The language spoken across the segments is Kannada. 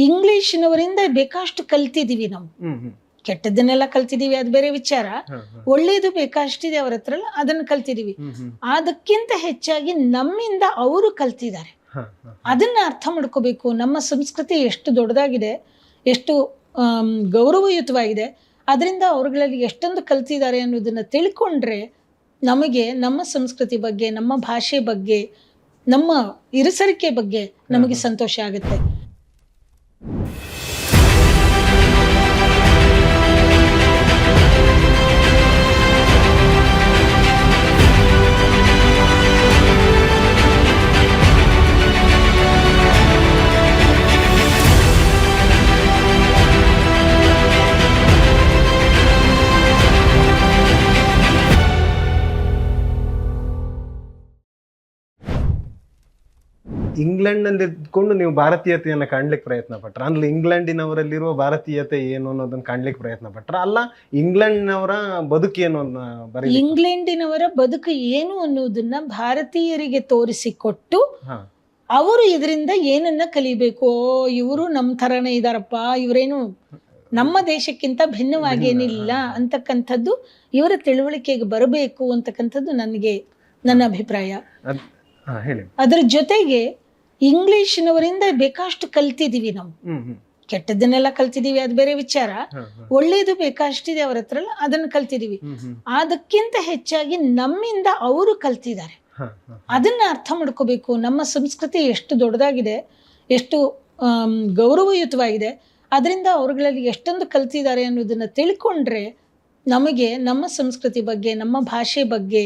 ಇಂಗ್ಲಿಷ್ನವರಿಂದ ಬೇಕಷ್ಟು ಕಲ್ತಿದೀವಿ ನಾವು. ಕೆಟ್ಟದ್ದನ್ನೆಲ್ಲ ಕಲ್ತಿದೀವಿ, ಅದು ಬೇರೆ ವಿಚಾರ. ಒಳ್ಳೇದು ಬೇಕಷ್ಟಿದೆ ಅವ್ರ ಹತ್ರ, ಅದನ್ನ ಕಲ್ತಿದೀವಿ. ಅದಕ್ಕಿಂತ ಹೆಚ್ಚಾಗಿ ನಮ್ಮಿಂದ ಅವರು ಕಲ್ತಿದ್ದಾರೆ. ಅದನ್ನ ಅರ್ಥ ಮಾಡ್ಕೋಬೇಕು. ನಮ್ಮ ಸಂಸ್ಕೃತಿ ಎಷ್ಟು ದೊಡ್ಡದಾಗಿದೆ, ಎಷ್ಟು ಗೌರವಯುತವಾಗಿದೆ, ಅದರಿಂದ ಅವ್ರುಗಳಲ್ಲಿ ಎಷ್ಟೊಂದು ಕಲ್ತಿದ್ದಾರೆ ಅನ್ನೋದನ್ನ ತಿಳ್ಕೊಂಡ್ರೆ ನಮಗೆ ನಮ್ಮ ಸಂಸ್ಕೃತಿ ಬಗ್ಗೆ, ನಮ್ಮ ಭಾಷೆ ಬಗ್ಗೆ, ನಮ್ಮ ಇರಿಸರಿಕೆ ಬಗ್ಗೆ ನಮಗೆ ಸಂತೋಷ ಆಗುತ್ತೆ. ಇಂಗ್ಲೆಂಡ್ ನಲ್ಲಿ ಇದ್ಕೊಂಡು ನೀವು ಭಾರತೀಯತೆಯನ್ನ ಕಾಣ್ಲಿಕ್ಕೆ ಪ್ರಯತ್ನ ಪಟ್ರ, ಅಂದ್ರೆ ಇಂಗ್ಲೆಂಡಿನವರಲ್ಲಿರುವ ಭಾರತೀಯತೆ ಏನು ಅನ್ನೋದನ್ನ ಕಾಣ್ಲಿಕ್ಕೆ ಪ್ರಯತ್ನ ಪಟ್ರ, ಅಲ್ಲ ಇಂಗ್ಲೆಂಡ್ನವರ ಬದುಕು ಏನು ಬರೀ ಇಂಗ್ಲೆಂಡಿನವರ ಬದುಕು ಏನು ಅನ್ನೋದನ್ನ ಭಾರತೀಯರಿಗೆ ತೋರಿಸಿಕೊಟ್ಟು ಅವರು ಇದರಿಂದ ಏನನ್ನ ಕಲಿಬೇಕು, ಇವರು ನಮ್ಮ ಥರನೇ ಇದಾರಪ್ಪ, ಇವರೇನು ನಮ್ಮ ದೇಶಕ್ಕಿಂತ ಭಿನ್ನವಾಗೇನಿಲ್ಲ ಅಂತಕ್ಕಂಥದ್ದು ಇವರ ತಿಳುವಳಿಕೆಗೆ ಬರಬೇಕು ಅಂತಕ್ಕಂಥದ್ದು ನನ್ನ ಅಭಿಪ್ರಾಯ. ಅದರ ಜೊತೆಗೆ ಇಂಗ್ಲಿಷ್ನವರಿಂದ ಬೇಕಷ್ಟು ಕಲ್ತಿದೀವಿ ನಾವು. ಕೆಟ್ಟದ್ದನ್ನೆಲ್ಲ ಕಲ್ತಿದೀವಿ, ಅದು ಬೇರೆ ವಿಚಾರ. ಒಳ್ಳೇದು ಬೇಕಷ್ಟಿದೆ ಅವ್ರ ಹತ್ರ, ಅದನ್ನ ಕಲ್ತಿದೀವಿ. ಅದಕ್ಕಿಂತ ಹೆಚ್ಚಾಗಿ ನಮ್ಮಿಂದ ಅವರು ಕಲ್ತಿದ್ದಾರೆ. ಅದನ್ನ ಅರ್ಥ ಮಾಡ್ಕೋಬೇಕು. ನಮ್ಮ ಸಂಸ್ಕೃತಿ ಎಷ್ಟು ದೊಡ್ಡದಾಗಿದೆ, ಎಷ್ಟು ಗೌರವಯುತವಾಗಿದೆ, ಅದರಿಂದ ಅವ್ರುಗಳಲ್ಲಿ ಎಷ್ಟೊಂದು ಕಲ್ತಿದ್ದಾರೆ ಅನ್ನೋದನ್ನ ತಿಳ್ಕೊಂಡ್ರೆ ನಮಗೆ ನಮ್ಮ ಸಂಸ್ಕೃತಿ ಬಗ್ಗೆ, ನಮ್ಮ ಭಾಷೆ ಬಗ್ಗೆ,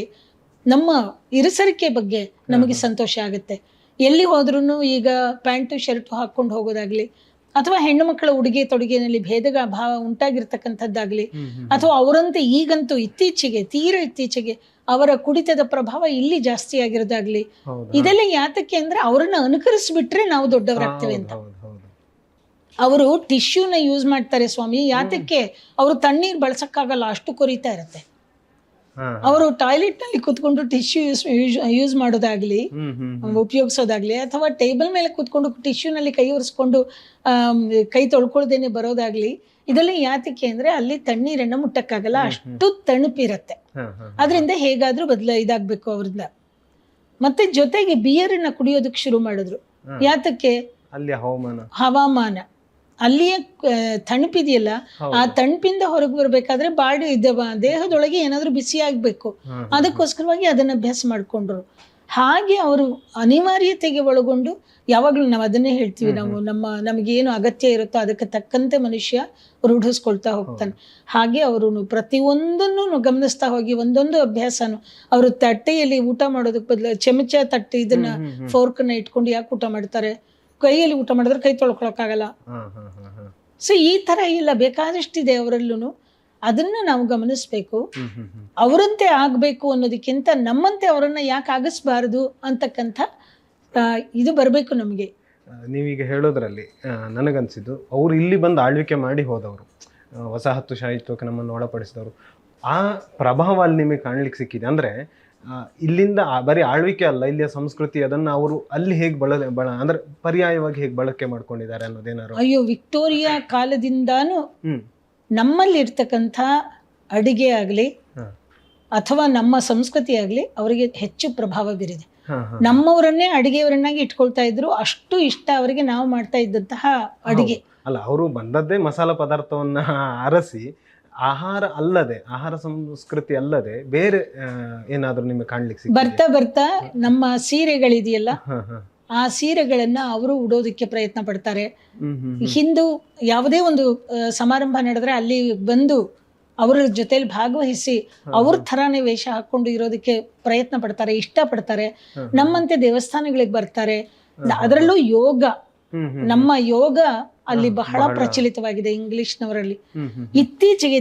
ನಮ್ಮ ಇರಿಸರಿಕೆ ಬಗ್ಗೆ ನಮಗೆ ಸಂತೋಷ ಆಗುತ್ತೆ. ಎಲ್ಲಿ ಹೋದ್ರೂ ಈಗ ಪ್ಯಾಂಟು ಶರ್ಟು ಹಾಕೊಂಡು ಹೋಗೋದಾಗ್ಲಿ, ಅಥವಾ ಹೆಣ್ಣು ಮಕ್ಕಳ ಉಡುಗೆ ತೊಡುಗೆನಲ್ಲಿ ಭೇದ ಭಾವ ಉಂಟಾಗಿರ್ತಕ್ಕಂಥದ್ದಾಗ್ಲಿ, ಅಥವಾ ಅವರಂತೆ ಈಗಂತೂ ತೀರಾ ಇತ್ತೀಚೆಗೆ ಅವರ ಕುಡಿತದ ಪ್ರಭಾವ ಇಲ್ಲಿ ಜಾಸ್ತಿ ಆಗಿರೋದಾಗ್ಲಿ, ಇದೆಲ್ಲ ಯಾತಕ್ಕೆ ಅಂದ್ರೆ ಅವರನ್ನ ಅನುಕರಿಸ್ಬಿಟ್ರೆ ನಾವು ದೊಡ್ಡವರಾಗ್ತೇವೆ ಅಂತ. ಅವರು ಟಿಶ್ಯೂನ ಯೂಸ್ ಮಾಡ್ತಾರೆ ಸ್ವಾಮಿ, ಯಾತಕ್ಕೆ? ಅವರು ತಣ್ಣೀರ್ ಬಳಸಕ್ಕಾಗಲ್ಲ, ಅಷ್ಟು ಕೊರಿತಾ ಇರುತ್ತೆ. ಅವರು ಟಾಯ್ಲೆಟ್ ನಲ್ಲಿ ಕುತ್ಕೊಂಡು ಟಿಶ್ಯೂ ಯೂಸ್ ಮಾಡೋದಾಗ್ಲಿ, ಉಪಯೋಗಿಸೋದಾಗ್ಲಿ, ಅಥವಾ ಟೇಬಲ್ ಮೇಲೆ ಕುತ್ಕೊಂಡು ಟಿಶ್ಯೂನಲ್ಲಿ ಕೈ ಒರೆಸ್ಕೊಂಡು ಕೈ ತೊಳ್ಕೊಳ್ದೇನೆ ಬರೋದಾಗ್ಲಿ, ಇದೆಲ್ಲ ಯಾತಕ್ಕೆ ಅಂದ್ರೆ ಅಲ್ಲಿ ತಣ್ಣೀರನ್ನ ಮುಟ್ಟಕ್ಕಾಗಲ್ಲ, ಅಷ್ಟು ತಣುಪಿರತ್ತೆ. ಅದರಿಂದ ಹೇಗಾದ್ರೂ ಇದಾಗ್ಬೇಕು ಅವ್ರಿಂದ. ಮತ್ತೆ ಜೊತೆಗೆ ಬಿಯರನ್ನ ಕುಡಿಯೋದಕ್ಕೆ ಶುರು ಮಾಡಿದ್ರು. ಯಾತಕ್ಕೆ? ಅಲ್ಲಿ ಹವಾಮಾನ, ಅಲ್ಲಿಯ ತಣುಪಿದೆಯಲ್ಲ, ಆ ತಣುಪಿಂದ ಹೊರಗೆ ಬರ್ಬೇಕಾದ್ರೆ ದೇಹದೊಳಗೆ ಏನಾದ್ರೂ ಬಿಸಿ ಆಗ್ಬೇಕು, ಅದಕ್ಕೋಸ್ಕರವಾಗಿ ಅದನ್ನ ಅಭ್ಯಾಸ ಮಾಡ್ಕೊಂಡ್ರು. ಹಾಗೆ ಅವರು ಅನಿವಾರ್ಯತೆಗೆ ಒಳಗೊಂಡು, ಯಾವಾಗ್ಲೂ ನಾವು ಅದನ್ನೇ ಹೇಳ್ತೀವಿ, ನಮಗೇನು ಅಗತ್ಯ ಇರುತ್ತೋ ಅದಕ್ಕೆ ತಕ್ಕಂತೆ ಮನುಷ್ಯ ರೂಢಿಸ್ಕೊಳ್ತಾ ಹೋಗ್ತಾನೆ. ಹಾಗೆ ಅವರು ಪ್ರತಿಯೊಂದನ್ನು ಗಮನಿಸ್ತಾ ಹೋಗಿ ಒಂದೊಂದು ಅಭ್ಯಾಸನು, ಅವರು ತಟ್ಟೆಯಲ್ಲಿ ಊಟ ಮಾಡೋದಕ್ಕೆ ಬದಲು ಚಮಚ ತಟ್ಟೆ ಇದನ್ನ ಫೋರ್ಕ್ನ ಇಟ್ಕೊಂಡು ಯಾಕೆ ಊಟ ಮಾಡ್ತಾರೆ? ಕೈಯಲ್ಲಿ ಊಟ ಮಾಡಿದ್ರೆ ಕೈ ತೊಳ್ಕೊಳಕ್ಕಾಗಲ್ಲ. ಸೊ ಈ ತರ ಎಲ್ಲ ಬೇಕಾದಷ್ಟಿದೆ ಅವರಲ್ಲೂ. ಅದನ್ನ ನಾವು ಗಮನಿಸ್ಬೇಕು. ಅವರಂತೆ ಆಗ್ಬೇಕು ಅನ್ನೋದಕ್ಕಿಂತ ನಮ್ಮಂತೆ ಅವರನ್ನ ಯಾಕೆ ಆಗಿಸ್ಬಾರದು ಅಂತಕ್ಕಂಥ ಇದು ಬರಬೇಕು ನಮಗೆ. ನೀವೀಗ ಹೇಳೋದ್ರಲ್ಲಿ ನನಗನ್ಸಿದ್ದು, ಅವ್ರು ಇಲ್ಲಿ ಬಂದು ಆಳ್ವಿಕೆ ಮಾಡಿ ಹೋದವರು, ವಸಾಹತುಶಾಹಿತ್ವಕ್ಕೆ ನಮ್ಮನ್ನು ಒಳಪಡಿಸಿದವರು, ಆ ಪ್ರಭಾವ ಅಲ್ಲಿ ನಿಮಗೆ ಕಾಣ್ಲಿಕ್ಕೆ ಸಿಕ್ಕಿದೆ. ಅಂದ್ರೆ ಇಲ್ಲಿಂದ ಬರೀ ಆಳ್ವಿಕೆ ಅಲ್ಲ, ಇಲ್ಲಿಯ ಸಂಸ್ಕೃತಿ, ಅದನ್ನ ಅವರು ಅಲ್ಲಿ ಹೇಗೆ ಅಂದ್ರೆ ಪರ್ಯಾಯವಾಗಿ ಹೇಗೆ ಬಳಕೆ ಮಾಡ್ಕೊಂಡಿದ್ದಾರೆ ಅನ್ನೋದೇನಾರು? ಅಯ್ಯೋ, ವಿಕ್ಟೋರಿಯಾ ಕಾಲದಿಂದಾನು ನಮ್ಮಲ್ಲಿ ಇರ್ತಕ್ಕಂಥ ಅಡಿಗೆ ಆಗ್ಲಿ ಅಥವಾ ನಮ್ಮ ಸಂಸ್ಕೃತಿ ಆಗ್ಲಿ ಅವರಿಗೆ ಹೆಚ್ಚು ಪ್ರಭಾವ ಬೀರಿದೆ. ನಮ್ಮವರನ್ನೇ ಅಡಿಗೆಯವರನ್ನಾಗಿ ಇಟ್ಕೊಳ್ತಾ ಇದ್ರು. ಅಷ್ಟು ಇಷ್ಟ ಅವರಿಗೆ ನಾವು ಮಾಡ್ತಾ ಇದ್ದಂತಹ ಅಡಿಗೆ. ಅಲ್ಲ, ಅವರು ಬಂದದ್ದೇ ಮಸಾಲ ಪದಾರ್ಥವನ್ನ ಆರಿಸಿ, ಆಹಾರ ಸಂಸ್ಕೃತಿ ಅಲ್ಲದೆ ಬೇರೆ ಏನಾದ್ರೂ ನಿಮಗೆ ಕಾಣ್ಲಿಕ್ಕೆ ಬರ್ತಾ ನಮ್ಮ ಸೀರೆಗಳಿದೆಯಲ್ಲ, ಆ ಸೀರೆಗಳನ್ನ ಅವರು ಉಡೋದಕ್ಕೆ ಪ್ರಯತ್ನ ಪಡ್ತಾರೆ. ಹಿಂದೂ ಯಾವುದೇ ಒಂದು ಸಮಾರಂಭ ನಡೆದ್ರೆ ಅಲ್ಲಿ ಬಂದು ಅವರ ಜೊತೆಲಿ ಭಾಗವಹಿಸಿ ಅವ್ರ ಥರಾನೇ ವೇಷ ಹಾಕೊಂಡು ಇರೋದಕ್ಕೆ ಪ್ರಯತ್ನ ಪಡ್ತಾರೆ, ಇಷ್ಟಪಡ್ತಾರೆ. ನಮ್ಮಂತೆ ದೇವಸ್ಥಾನಗಳಿಗೆ ಬರ್ತಾರೆ. ಅದರಲ್ಲೂ ಯೋಗ, ನಮ್ಮ ಯೋಗ ಅಲ್ಲಿ ಬಹಳ ಪ್ರಚಲಿತವಾಗಿದೆ ಇಂಗ್ಲಿಷ್ನವರಲ್ಲಿ.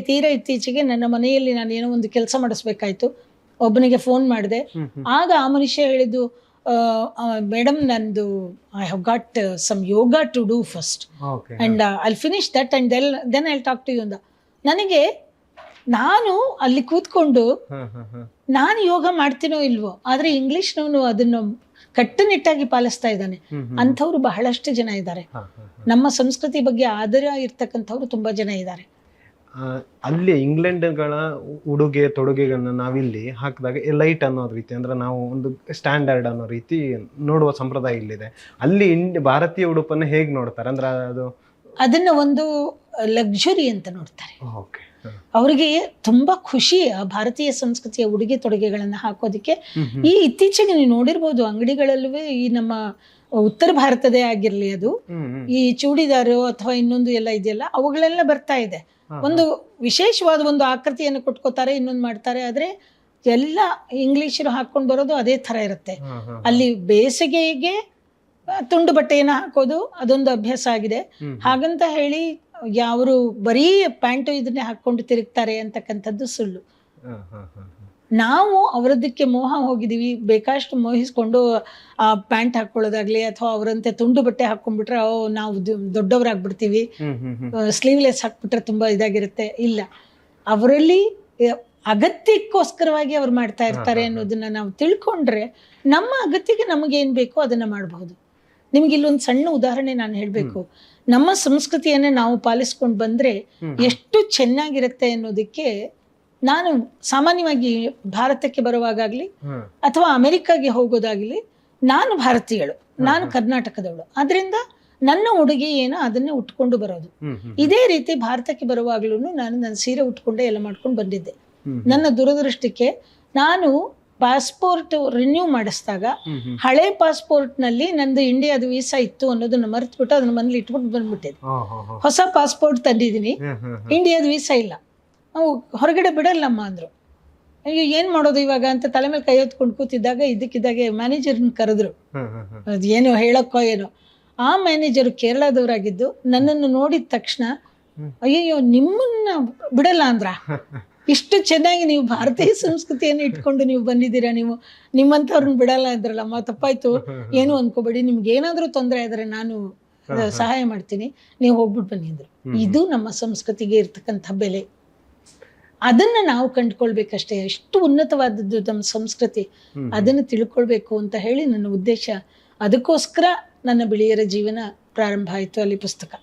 ತೀರಾ ಇತ್ತೀಚೆಗೆ ನನ್ನ ಮನೆಯಲ್ಲಿ ನಾನು ಏನೋ ಒಂದು ಕೆಲಸ ಮಾಡಿಸ್ಬೇಕಾಯ್ತು. ಒಬ್ಬನಿಗೆ ಫೋನ್ ಮಾಡಿದೆ. ಆಗ ಆ ಮನುಷ್ಯ ಹೇಳಿದ್ದು, ಮೇಡಮ್, ನಂದು I have got some yoga to do first and I'll finish that and then I'll talk to you ಅಂದ. ನನಗೆ, ನಾನು ಅಲ್ಲಿ ಕೂತ್ಕೊಂಡು ನಾನು ಯೋಗ ಮಾಡ್ತೀನೋ ಇಲ್ವೋ, ಆದ್ರೆ ಇಂಗ್ಲಿಷ್ನವನು ಅದನ್ನು ಕಟ್ಟುನಿಟ್ಟಾಗಿ ಪಾಲಿಸ್ತಾ ಇದ್ದಾನೆ. ಅಂಥವ್ರು ಬಹಳಷ್ಟು ಜನ ಇದ್ದಾರೆ. ನಮ್ಮ ಸಂಸ್ಕೃತಿ ಬಗ್ಗೆ ಆದರ ಇರ್ತಕ್ಕಂಥವ್ರು ತುಂಬಾ ಜನ ಇದ್ದಾರೆ. ಅಲ್ಲಿ ಇಂಗ್ಲೆಂಡ್ಗಳ ಉಡುಗೆ ತೊಡುಗೆಗಳನ್ನ ನಾವಿಲ್ಲಿ ಹಾಕಿದಾಗ ಲೈಟ್ ಅನ್ನೋ ರೀತಿ, ಅಂದ್ರೆ ನಾವು ಒಂದು ಸ್ಟ್ಯಾಂಡರ್ಡ್ ಅನ್ನೋ ರೀತಿ ನೋಡುವ ಸಂಪ್ರದಾಯ ಇಲ್ಲಿದೆ. ಅಲ್ಲಿ ಭಾರತೀಯ ಉಡುಪನ್ನು ಹೇಗೆ ನೋಡ್ತಾರೆ ಅಂದ್ರೆ ಅದನ್ನ ಒಂದು ಲಕ್ಸುರಿ ಅಂತ ನೋಡ್ತಾರೆ. ಓಕೆ, ಅವರಿಗೆ ತುಂಬಾ ಖುಷಿ ಆ ಭಾರತೀಯ ಸಂಸ್ಕೃತಿಯ ಉಡುಗೆ ತೊಡುಗೆಗಳನ್ನ ಹಾಕೋದಿಕ್ಕೆ. ಈ ಇತ್ತೀಚೆಗೆ ನೀವು ನೋಡಿರ್ಬೋದು ಅಂಗಡಿಗಳಲ್ಲೂ ಈ ನಮ್ಮ ಉತ್ತರ ಭಾರತದೇ ಆಗಿರ್ಲಿ, ಅದು ಈ ಚೂಡಿದಾರು ಅಥವಾ ಇನ್ನೊಂದು ಎಲ್ಲ ಇದೆಯಲ್ಲ, ಅವುಗಳೆಲ್ಲ ಬರ್ತಾ ಇದೆ. ಒಂದು ವಿಶೇಷವಾದ ಒಂದು ಆಕೃತಿಯನ್ನು ಕೊಟ್ಕೋತಾರೆ, ಇನ್ನೊಂದು ಮಾಡ್ತಾರೆ. ಆದ್ರೆ ಎಲ್ಲ ಇಂಗ್ಲಿಷರು ಹಾಕೊಂಡು ಬರೋದು ಅದೇ ತರ ಇರುತ್ತೆ. ಅಲ್ಲಿ ಬೇಸಿಗೆಗೆ ತುಂಡು ಬಟ್ಟೆಯನ್ನು ಹಾಕೋದು ಅದೊಂದು ಅಭ್ಯಾಸ ಆಗಿದೆ. ಹಾಗಂತ ಹೇಳಿ ಅವರು ಬರೀ ಪ್ಯಾಂಟು ಇದನ್ನೇ ಹಾಕೊಂಡು ತಿರುಗ್ತಾರೆ ಅಂತಕ್ಕಂಥದ್ದು ಸುಳ್ಳು. ನಾವು ಅವರದಕ್ಕೆ ಮೋಹ ಹೋಗಿದ್ದೀವಿ, ಬೇಕಷ್ಟು ಮೋಹಿಸ್ಕೊಂಡು ಆ ಪ್ಯಾಂಟ್ ಹಾಕೊಳ್ಳೋದಾಗ್ಲಿ ಅಥವಾ ಅವರಂತೆ ತುಂಡು ಬಟ್ಟೆ ಹಾಕೊಂಡ್ಬಿಟ್ರೆ ನಾವು ದೊಡ್ಡವರಾಗ್ಬಿಡ್ತೀವಿ, ಸ್ಲೀವ್ಲೆಸ್ ಹಾಕ್ಬಿಟ್ರೆ ತುಂಬಾ ಇದಾಗಿರುತ್ತೆ. ಇಲ್ಲ, ಅವರಲ್ಲಿ ಅಗತ್ಯಕ್ಕೋಸ್ಕರವಾಗಿ ಅವ್ರು ಮಾಡ್ತಾ ಇರ್ತಾರೆ ಅನ್ನೋದನ್ನ ನಾವು ತಿಳ್ಕೊಂಡ್ರೆ ನಮ್ಮ ಅಗತ್ಯಕ್ಕೆ ನಮಗೇನ್ ಬೇಕೋ ಅದನ್ನ ಮಾಡಬಹುದು. ನಿಮ್ಗೆ ಇಲ್ಲೊಂದು ಸಣ್ಣ ಉದಾಹರಣೆ ನಾನು ಹೇಳ್ಬೇಕು. ನಮ್ಮ ಸಂಸ್ಕೃತಿಯನ್ನ ನಾವು ಪಾಲಿಸ್ಕೊಂಡು ಬಂದ್ರೆ ಎಷ್ಟು ಚೆನ್ನಾಗಿರುತ್ತೆ ಅನ್ನೋದಕ್ಕೆ, ನಾನು ಸಾಮಾನ್ಯವಾಗಿ ಭಾರತಕ್ಕೆ ಬರುವಾಗಲಿ ಅಥವಾ ಅಮೆರಿಕಾಗೆ ಹೋಗೋದಾಗ್ಲಿ, ನಾನು ಭಾರತೀಯಳು, ನಾನು ಕರ್ನಾಟಕದವಳು, ಅದರಿಂದ ನನ್ನ ಉಡುಗೆ ಏನೋ ಅದನ್ನೇ ಉಟ್ಕೊಂಡು ಬರೋದು. ಇದೇ ರೀತಿ ಭಾರತಕ್ಕೆ ಬರುವಾಗ್ಲೂ ನಾನು ನನ್ನ ಸೀರೆ ಉಟ್ಕೊಂಡೆ ಎಲ್ಲ ಮಾಡ್ಕೊಂಡು ಬಂದಿದ್ದೆ. ನನ್ನ ದುರದೃಷ್ಟಕ್ಕೆ ನಾನು ಪಾಸ್ಪೋರ್ಟ್ ರಿನ್ಯೂ ಮಾಡಿಸಿದಾಗ ಹಳೆ ಪಾಸ್ಪೋರ್ಟ್ ನಲ್ಲಿ ನಂದು ಇಂಡಿಯಾದ ವೀಸಾ ಇತ್ತು ಅನ್ನೋದನ್ನ ಮರೆತುಬಿಟ್ಟು ಅದನ್ನ ಮನೇಲಿ ಇಟ್ಬಿಟ್ಟು ಬಂದ್ಬಿಟ್ಟಿದ್ದೆ. ಹೊಸ ಪಾಸ್ಪೋರ್ಟ್ ತಂದಿದ್ದೀನಿ, ಇಂಡಿಯಾದ ವೀಸಾ ಇಲ್ಲ, ನಾವು ಹೊರಗಡೆ ಬಿಡಲ್ಲಮ್ಮ ಅಂದ್ರು. ಅಯ್ಯೋ ಏನ್ ಮಾಡೋದು ಇವಾಗ ಅಂತ ತಲೆ ಮೇಲೆ ಕೈ ಹೊತ್ಕೊಂಡು ಕೂತಿದ್ದಾಗ ಇದಕ್ಕಿದ್ದಾಗೆ ಮ್ಯಾನೇಜರ್ನ ಕರೆದ್ರು. ಅದೇನೋ ಹೇಳಕ್ಕೋ ಏನೋ. ಆ ಮ್ಯಾನೇಜರ್ ಕೇರಳದವರಾಗಿದ್ದು ನನ್ನನ್ನು ನೋಡಿದ ತಕ್ಷಣ ಅಯ್ಯಯ್ಯೋ ನಿಮ್ಮನ್ನ ಬಿಡಲ್ಲ ಅಂದ್ರ, ಇಷ್ಟು ಚೆನ್ನಾಗಿ ನೀವು ಭಾರತೀಯ ಸಂಸ್ಕೃತಿಯನ್ನು ಇಟ್ಕೊಂಡು ನೀವು ಬಂದಿದ್ದೀರಾ, ನೀವು ನಿಮ್ಮಂಥವ್ರನ್ನ ಬಿಡಲ್ಲ ಅಂದ್ರಲ್ಲಮ್ಮ, ತಪ್ಪಾಯ್ತು, ಏನು ಅನ್ಕೋಬೇಡಿ, ನಿಮ್ಗೆ ಏನಾದ್ರೂ ತೊಂದರೆ ಆದ್ರೆ ನಾನು ಸಹಾಯ ಮಾಡ್ತೀನಿ, ನೀವು ಹೋಗ್ಬಿಟ್ಟು ಬನ್ನಿ ಅಂದ್ರು. ಇದು ನಮ್ಮ ಸಂಸ್ಕೃತಿಗೆ ಇರ್ತಕ್ಕಂಥ ಬೆಲೆ. ಅದನ್ನ ನಾವು ಕಂಡುಕೊಳ್ಬೇಕಷ್ಟೇ. ಎಷ್ಟು ಉನ್ನತವಾದದ್ದು ನಮ್ಮ ಸಂಸ್ಕೃತಿ, ಅದನ್ನು ತಿಳ್ಕೊಳ್ಬೇಕು ಅಂತ ಹೇಳಿ ನನ್ನ ಉದ್ದೇಶ. ಅದಕ್ಕೋಸ್ಕರ ನನ್ನ ಬಿಳಿಯರ ಜೀವನ ಪ್ರಾರಂಭ ಆಯಿತು ಅಲ್ಲಿ ಪುಸ್ತಕ.